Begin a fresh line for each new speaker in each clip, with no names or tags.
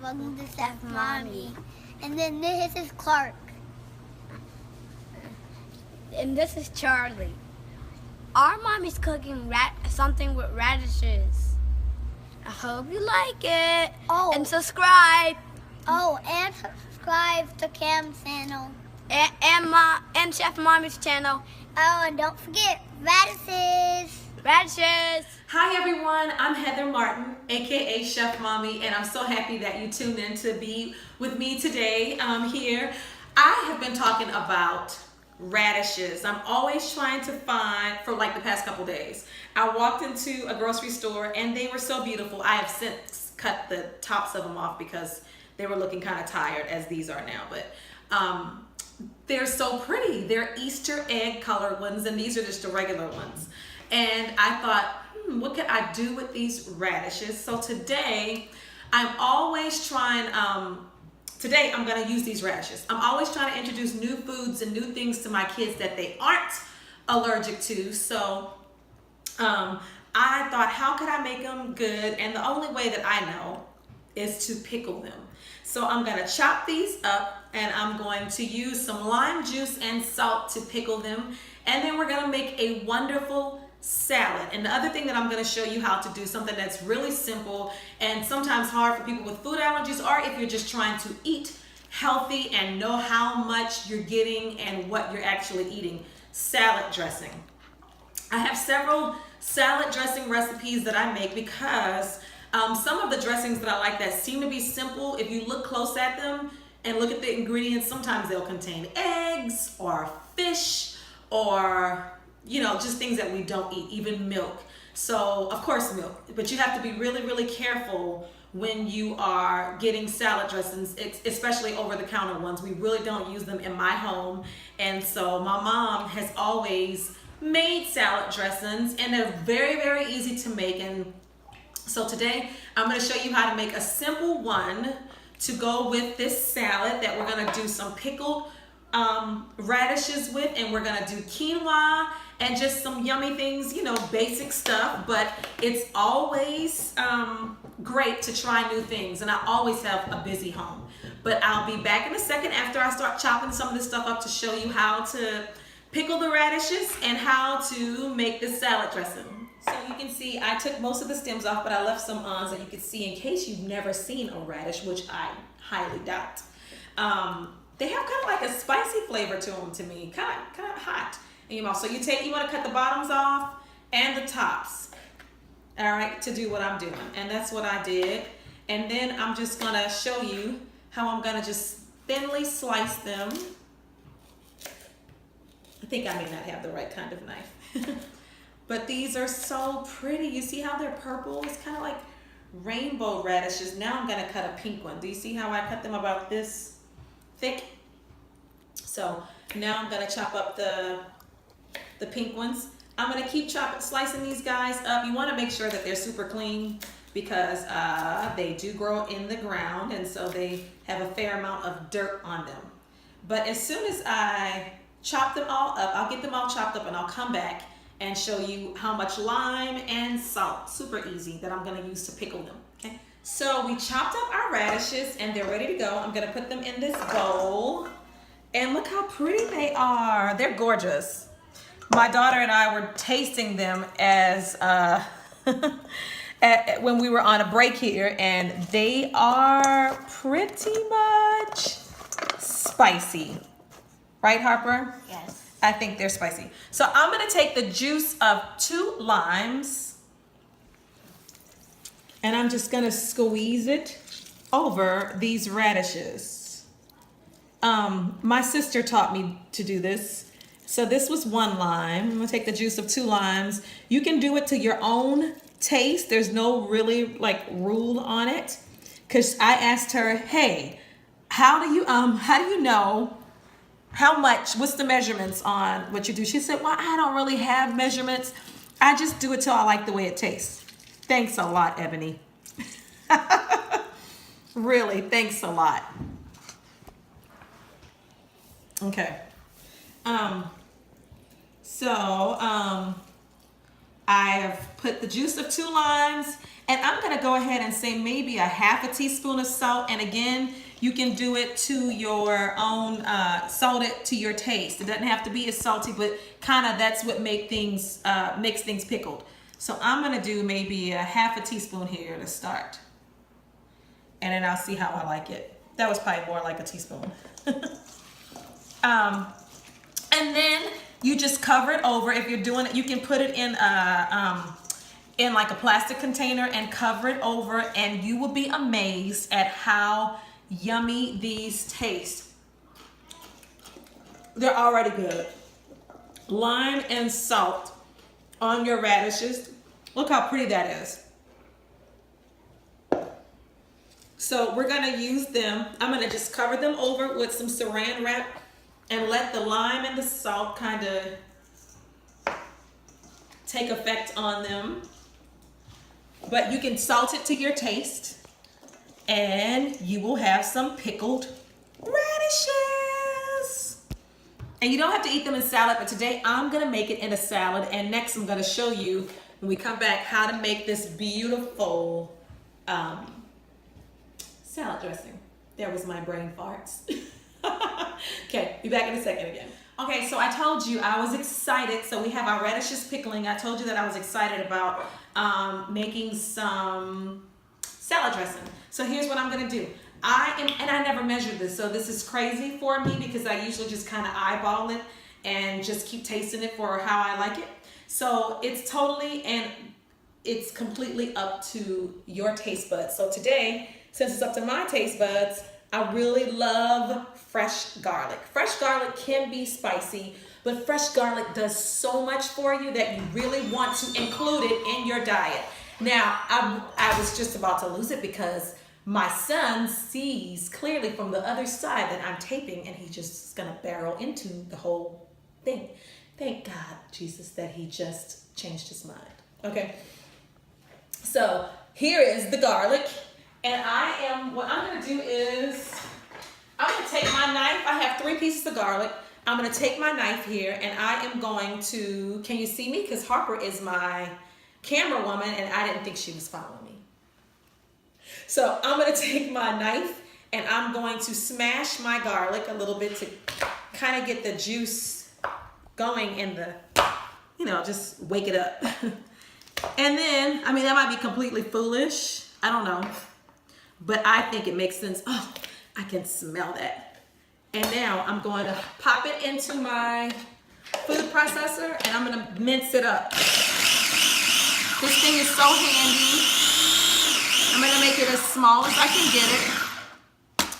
Welcome to Chef Mommy. And then this is Clark. And this is Charlie. Our mommy's cooking something with radishes. I hope you like it. Oh. And subscribe. Oh, and subscribe to Cam's channel. And Chef Mommy's channel. Oh, and don't forget, radishes. Radishes.
Hi everyone, I'm Heather Martin, aka Chef Mommy, and I'm so happy that you tuned in to be with me today here. I have been talking about radishes. I'm always trying to find, for like the past couple days, I walked into a grocery store and they were so beautiful. I have since cut the tops of them off because they were looking kind of tired, as these are now, but they're so pretty. They're Easter egg colored ones, and these are just the regular ones. And I thought, what could I do with these radishes? So today, I'm always trying, today I'm gonna use these radishes. I'm always trying to introduce new foods and new things to my kids that they aren't allergic to. So I thought, how could I make them good? And the only way that I know is to pickle them. So I'm gonna chop these up and I'm going to use some lime juice and salt to pickle them. And then we're gonna make a wonderful salad. And the other thing that I'm going to show you how to do, something that's really simple and sometimes hard for people with food allergies, or if you're just trying to eat healthy and know how much you're getting and what you're actually eating: salad dressing. I have several salad dressing recipes that I make because some of the dressings that I like that seem to be simple, if you look close at them and look at the ingredients, sometimes they'll contain eggs or fish or just things that we don't eat, even milk. So, of course, milk. But you have to be really, really careful when you are getting salad dressings, especially over-the-counter ones. We really don't use them in my home. And so my mom has always made salad dressings, and they're very, very easy to make. And so today, I'm going to show you how to make a simple one to go with this salad that we're going to do some pickled radishes with, and we're gonna do quinoa and just some yummy things, basic stuff, but it's always great to try new things, and I always have a busy home. But I'll be back in a second after I start chopping some of this stuff up to show you how to pickle the radishes and how to make this salad dressing. So you can see I took most of the stems off, but I left some on so you can see, in case you've never seen a radish, which I highly doubt. They have kind of like a spicy flavor to them to me, kind of hot in your mouth. So you want to cut the bottoms off and the tops, all right, to do what I'm doing. And that's what I did. And then I'm just gonna show you how I'm gonna just thinly slice them. I think I may not have the right kind of knife. But these are so pretty. You see how they're purple? It's kind of like rainbow radishes. Now I'm gonna cut a pink one. Do you see how I cut them about this thick? So now I'm gonna chop up the pink ones. I'm gonna keep slicing these guys up. You wanna make sure that they're super clean because they do grow in the ground, and so they have a fair amount of dirt on them. But as soon as I chop them all up, I'll get them all chopped up and I'll come back and show you how much lime and salt, super easy, that I'm gonna use to pickle them, okay? So we chopped up our radishes and they're ready to go. I'm gonna put them in this bowl. And look how pretty they are. They're gorgeous. My daughter and I were tasting them as when we were on a break here, and they are pretty much spicy. Right, Harper?
Yes.
I think they're spicy. So I'm gonna take the juice of 2 limes and I'm just gonna squeeze it over these radishes. My sister taught me to do this. So this was 1 lime. I'm gonna take the juice of 2 limes. You can do it to your own taste. There's no really rule on it. Cause I asked her, hey, how do you know what's the measurements on what you do? She said, well, I don't really have measurements. I just do it till I like the way it tastes. Thanks a lot, Ebony. Really, thanks a lot. Okay. So I have put the juice of 2 limes, and I'm gonna go ahead and say maybe a half a teaspoon of salt. And again, you can do it to your own, salt it to your taste. It doesn't have to be as salty, but kind of that's what makes things pickled. So I'm gonna do maybe a half a teaspoon here to start. And then I'll see how I like it. That was probably more like a teaspoon. And then you just cover it over. If you're doing it, you can put it in like a plastic container and cover it over, and you will be amazed at how yummy these taste. They're already good. Lime and salt on your radishes. Look how pretty that is. So we're gonna use them. I'm gonna just cover them over with some saran wrap and let the lime and the salt kind of take effect on them. But you can salt it to your taste, and you will have some pickled radishes. And you don't have to eat them in salad, but today I'm gonna make it in a salad, and next I'm gonna show you when we come back how to make this beautiful salad dressing. There was my brain farts. Okay, be back in a second again. Okay, so I told you I was excited. So we have our radishes pickling. I told you that I was excited about making some salad dressing. So here's what I'm gonna do. And I never measured this, so this is crazy for me because I usually just kind of eyeball it and just keep tasting it for how I like it. So it's totally and it's completely up to your taste buds. So today, since it's up to my taste buds, I really love fresh garlic. Fresh garlic can be spicy, but fresh garlic does so much for you that you really want to include it in your diet. Now, I was just about to lose it because my son sees clearly from the other side that I'm taping, and he's just gonna barrel into the whole thing. Thank God, Jesus, that he just changed his mind. Okay, so here is the garlic. And what I'm gonna do is, I'm gonna take my knife. I have 3 pieces of garlic. I'm gonna take my knife here, and I am going to, can you see me? Because Harper is my camera woman, and I didn't think she was following me. So I'm gonna take my knife, and I'm going to smash my garlic a little bit to kind of get the juice going in the, just wake it up. And then, that might be completely foolish. I don't know. But I think it makes sense. Oh, I can smell that. And now I'm going to pop it into my food processor, and I'm going to mince it up. This thing is so handy. I'm going to make it as small as I can get it.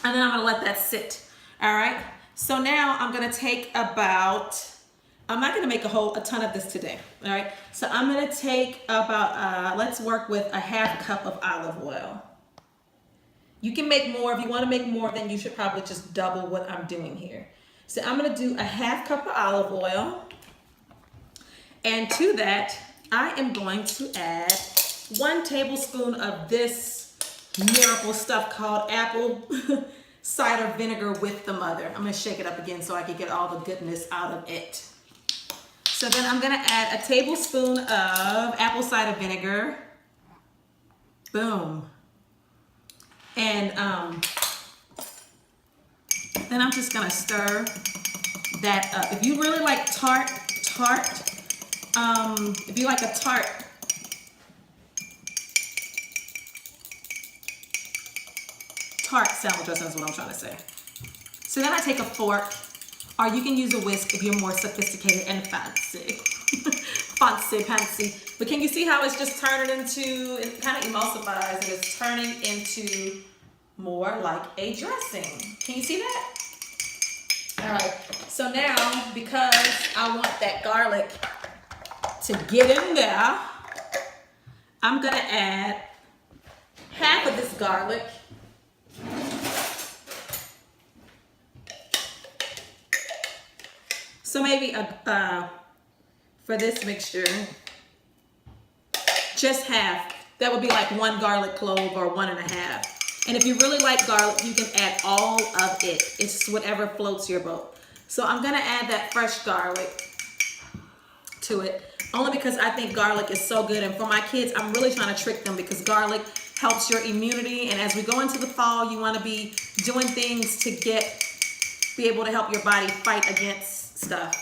And then I'm going to let that sit. All right. So now I'm going to take I'm not going to make a ton of this today. All right. So I'm going to take about, let's work with a half cup of olive oil. You can make more. If you want to make more, then you should probably just double what I'm doing here. So I'm going to do a half cup of olive oil. And to that, I am going to add 1 tablespoon of this miracle stuff called apple cider vinegar with the mother. I'm going to shake it up again so I can get all the goodness out of it. So then I'm going to add a tablespoon of apple cider vinegar. Boom. And then I'm just gonna stir that up. If you really like tart, if you like a tart salad dressing is what I'm trying to say. So then I take a fork, or you can use a whisk if you're more sophisticated and fancy. fancy. But can you see how it's just turning into, it kind of emulsifies and it's turning into more like a dressing. Can you see that? All right, so now because I want that garlic to get in there, I'm gonna add half of this garlic. So maybe for this mixture, just half. That would be like 1 garlic clove or 1.5. And if you really like garlic, you can add all of it. It's whatever floats your boat. So I'm gonna add that fresh garlic to it. only because I think garlic is so good. And for my kids, I'm really trying to trick them because garlic helps your immunity. And as we go into the fall, you want to be doing things to be able to help your body fight against stuff.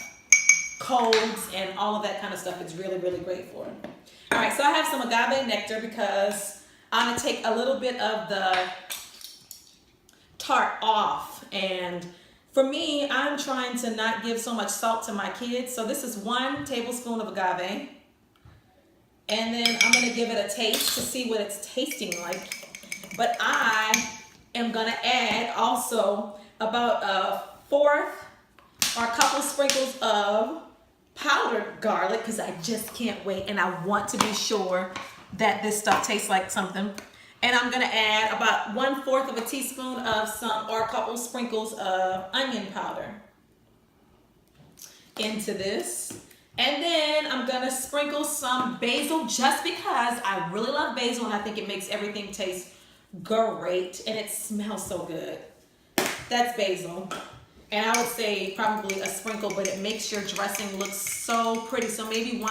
Colds and all of that kind of stuff. It's really, really great for it. All right, so I have some agave nectar because I'm going to take a little bit of the tart off. And for me, I'm trying to not give so much salt to my kids. So this is 1 tablespoon of agave. And then I'm going to give it a taste to see what it's tasting like. But I am going to add also about 1/4 or a couple sprinkles of powdered garlic because I just can't wait. And I want to be sure that this stuff tastes like something. And I'm going to add about 1/4 of a teaspoon of or a couple sprinkles of onion powder into this. And then I'm going to sprinkle some basil just because I really love basil and I think it makes everything taste great and it smells so good. That's basil. And I would say probably a sprinkle, but it makes your dressing look so pretty. So maybe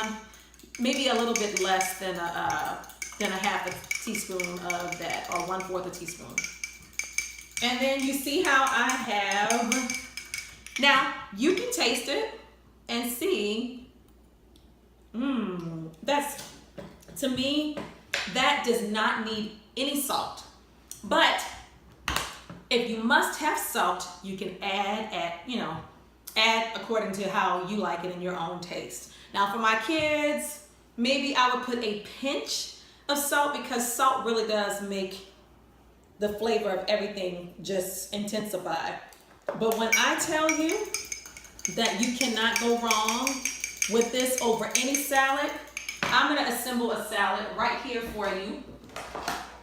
a little bit less than a 1/2 teaspoon of that, or 1/4 a teaspoon. And then you see how I have, now you can taste it and see, to me, that does not need any salt. But if you must have salt, you can add according to how you like it in your own taste. Now for my kids, maybe I would put a pinch of salt because salt really does make the flavor of everything just intensify. But when I tell you that you cannot go wrong with this over any salad, I'm gonna assemble a salad right here for you.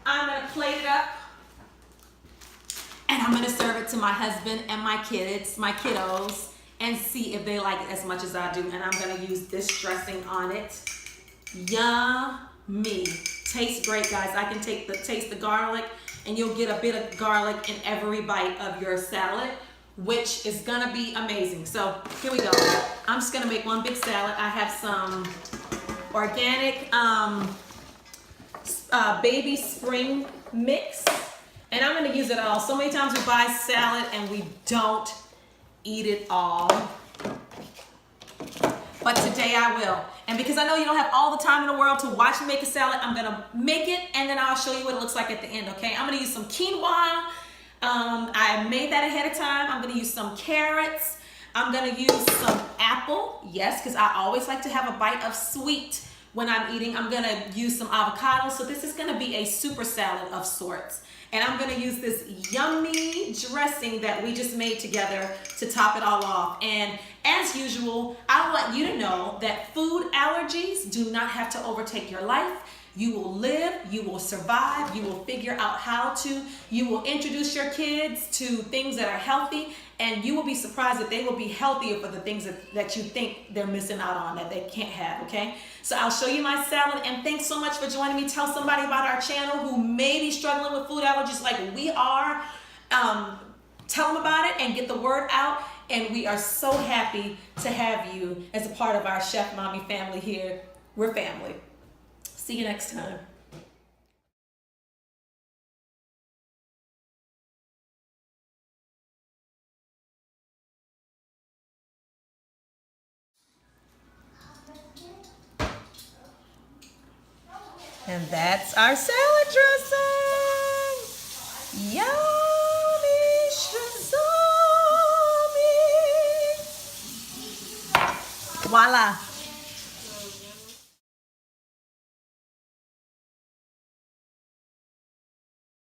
I'm gonna plate it up and I'm gonna serve it to my husband and my kiddos, and see if they like it as much as I do. And I'm gonna use this dressing on it. Yummy. Tastes great, guys. I can taste the garlic, and you'll get a bit of garlic in every bite of your salad, which is gonna be amazing. So here we go. I'm just gonna make one big salad. I have some organic baby spring mix, and I'm gonna use it all. So many times we buy salad and we don't eat it all, but today I will. And because I know you don't have all the time in the world to watch me make a salad, I'm gonna make it and then I'll show you what it looks like at the end, okay? I'm gonna use some quinoa. I made that ahead of time. I'm gonna use some carrots. I'm gonna use some apple, yes, because I always like to have a bite of sweet when I'm eating. I'm gonna use some avocado. So this is gonna be a super salad of sorts. And I'm gonna use this yummy dressing that we just made together to top it all off. And as usual, I want you to know that food allergies do not have to overtake your life. You will live, you will survive, you will figure out how to, you will introduce your kids to things that are healthy, and you will be surprised that they will be healthier for the things that you think they're missing out on that they can't have, okay? So I'll show you my salad, and thanks so much for joining me. Tell somebody about our channel who may be struggling with food allergies like we are. Tell them about it and get the word out, and we are so happy to have you as a part of our Chef Mommy family here. We're family. See you next time. And that's our salad dressing. Yummy shazami. Voila.